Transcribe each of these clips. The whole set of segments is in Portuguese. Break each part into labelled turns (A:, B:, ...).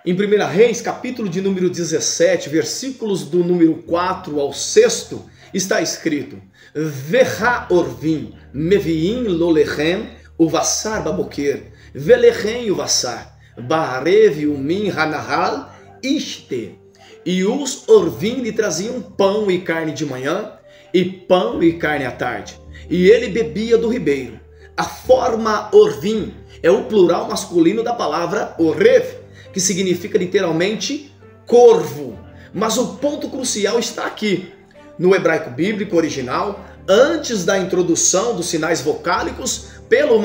A: Em 1 Reis, capítulo de número 17, versículos do número 4 ao 6, está escrito: Verá Orvim, Meviim Lolechem, Uvassar Baboquer, Velechem Uvassar, Baharev Umim Hanahal, Ishte. E os Orvim lhe traziam pão e carne de manhã, e pão e carne à tarde, e ele bebia do ribeiro. A forma Orvim é o plural masculino da palavra Orev, que significa literalmente corvo. Mas o ponto crucial está aqui. No hebraico bíblico original, antes da introdução dos sinais vocálicos pelos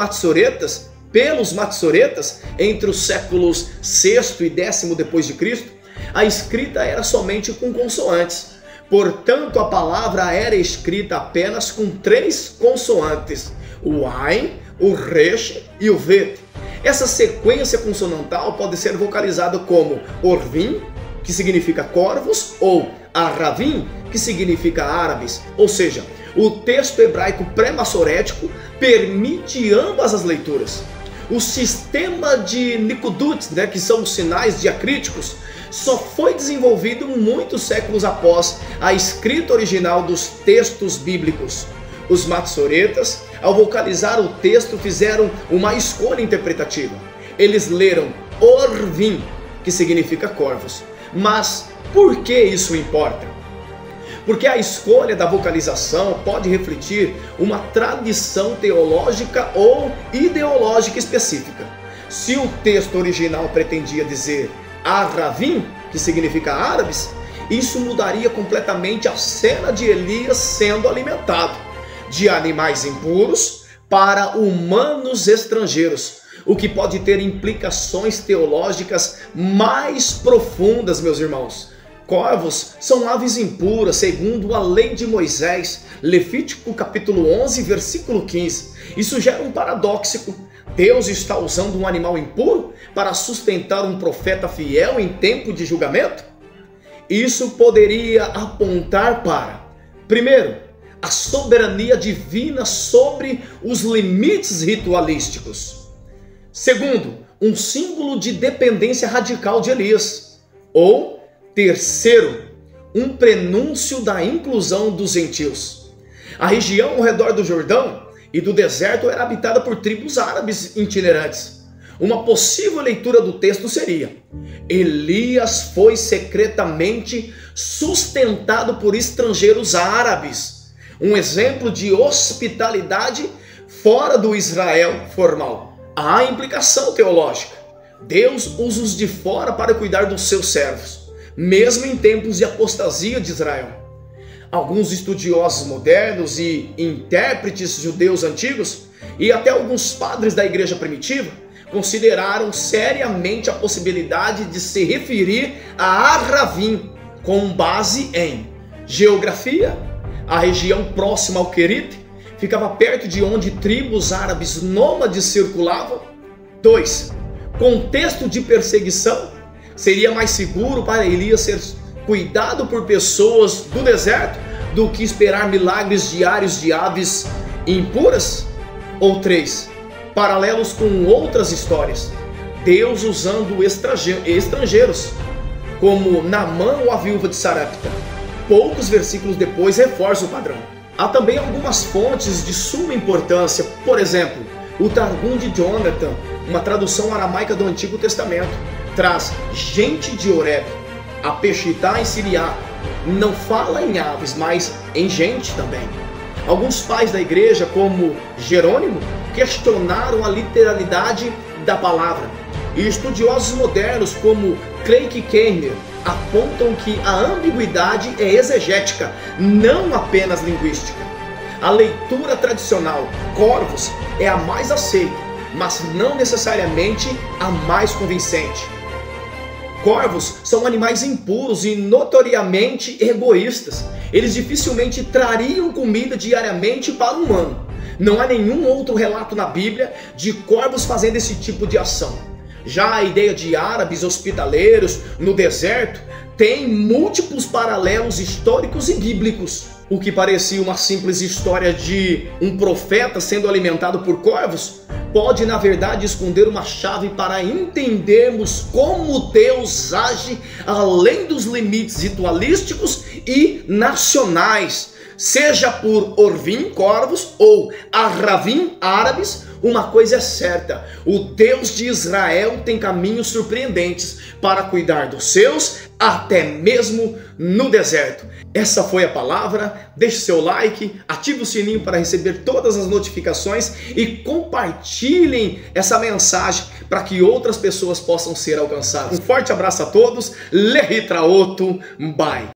A: matsoretas, entre os séculos 6 e 10 depois de Cristo, a escrita era somente com consoantes. Portanto, a palavra era escrita apenas com 3 consoantes: o Ain, o Resh e o Vet. Essa sequência consonantal pode ser vocalizada como Orvim, que significa corvos, ou Aravim, que significa árabes. Ou seja, o texto hebraico pré-massorético permite ambas as leituras. O sistema de Nikudut, que são os sinais diacríticos, só foi desenvolvido muitos séculos após a escrita original dos textos bíblicos. Os matsoretas, ao vocalizar o texto, fizeram uma escolha interpretativa. Eles leram Orvim, que significa corvos. Mas por que isso importa? Porque a escolha da vocalização pode refletir uma tradição teológica ou ideológica específica. Se o texto original pretendia dizer Aravim, que significa árabes, isso mudaria completamente a cena de Elias sendo alimentado de animais impuros para humanos estrangeiros, o que pode ter implicações teológicas mais profundas, meus irmãos. Corvos são aves impuras, segundo a lei de Moisés, Levítico capítulo 11, versículo 15. Isso gera um paradoxo. Deus está usando um animal impuro para sustentar um profeta fiel em tempo de julgamento? Isso poderia apontar para, primeiro, a soberania divina sobre os limites ritualísticos. Segundo, um símbolo de dependência radical de Elias. Ou, terceiro, um prenúncio da inclusão dos gentios. A região ao redor do Jordão e do deserto era habitada por tribos árabes itinerantes. Uma possível leitura do texto seria: Elias foi secretamente sustentado por estrangeiros árabes. Um exemplo de hospitalidade fora do Israel formal. Há implicação teológica. Deus usa os de fora para cuidar dos seus servos, mesmo em tempos de apostasia de Israel. Alguns estudiosos modernos e intérpretes judeus antigos, e até alguns padres da igreja primitiva, consideraram seriamente a possibilidade de se referir a Aravim, com base em geografia. A região próxima ao Querite ficava perto de onde tribos árabes nômades circulavam. 2. Contexto de perseguição. Seria mais seguro para Elias ser cuidado por pessoas do deserto do que esperar milagres diários de aves impuras? Ou 3. Paralelos com outras histórias. Deus usando estrangeiros, como Naamã ou a viúva de Sarepta. Poucos versículos depois reforça o padrão. Há também algumas fontes de suma importância. Por exemplo, o Targum de Jonathan, uma tradução aramaica do Antigo Testamento, traz gente de Oreb. A Peshitá em siriaco não fala em aves, mas em gente também. Alguns pais da igreja, como Jerônimo, questionaram a literalidade da palavra. E estudiosos modernos, como Craig Kehner, apontam que a ambiguidade é exegética, não apenas linguística. A leitura tradicional, corvos, é a mais aceita, mas não necessariamente a mais convincente. Corvos são animais impuros e notoriamente egoístas. Eles dificilmente trariam comida diariamente para um humano. Não há nenhum outro relato na Bíblia de corvos fazendo esse tipo de ação. Já a ideia de árabes hospitaleiros no deserto tem múltiplos paralelos históricos e bíblicos. O que parecia uma simples história de um profeta sendo alimentado por corvos pode, na verdade, esconder uma chave para entendermos como Deus age além dos limites ritualísticos e nacionais, seja por Orvim, corvos, ou Arravim, árabes. Uma coisa é certa: o Deus de Israel tem caminhos surpreendentes para cuidar dos seus, até mesmo no deserto. Essa foi a palavra. Deixe seu like, ative o sininho para receber todas as notificações e compartilhem essa mensagem para que outras pessoas possam ser alcançadas. Um forte abraço a todos. Lehitraoto. Bye.